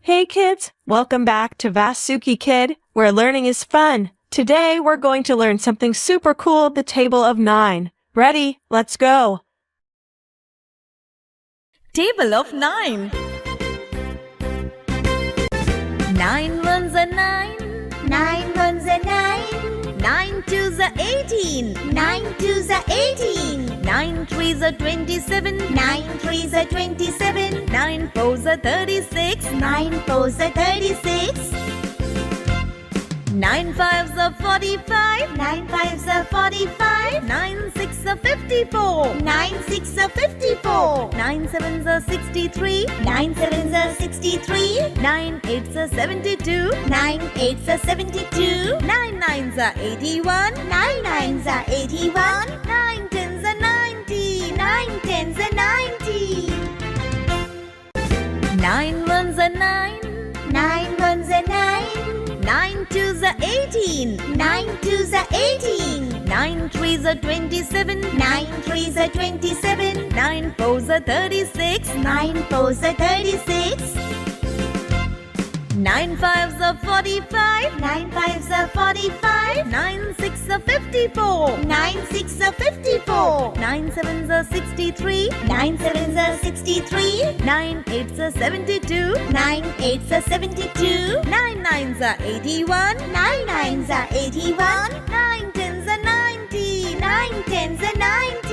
Hey kids, welcome back to Vasuki Kid, where learning is fun. Today we're going to learn something super cool, the table of 9. Ready? Let's go! Table of 9. 9 ones are 9. 9 ones are 9. 9 twos are 18. 9 twos are 18. 9 threes are 27. 9 threes are 27. 9 fours are 36. 9 fours are 36. 9 fives are 45. 9 fives are 45. 9 six are 54. 9 six are 54. 9 sevens are 63. 9 sevens are 63. 9 eights are 72. 9 eights are 72. 9 nines are 81. 9 nines are 81. 9 tens are 90. 9 tens are 90. 9 ones are 9. 9 ones are 9. 9 twos are 18. 9 twos are 18. 9 threes are 27. 9 threes are 27. 9 fours are 36. 9 fours are 36. 9 fives are 45. 9 fives are 45. 9 six are 54. 9 six are 54. 9 sevens are 63. 9 sevens are 63. 9 eights are 72. 9 eights are 72. 9 nines are 81. 9 nines are 81. 9 tens are 90. 9 tens are 90.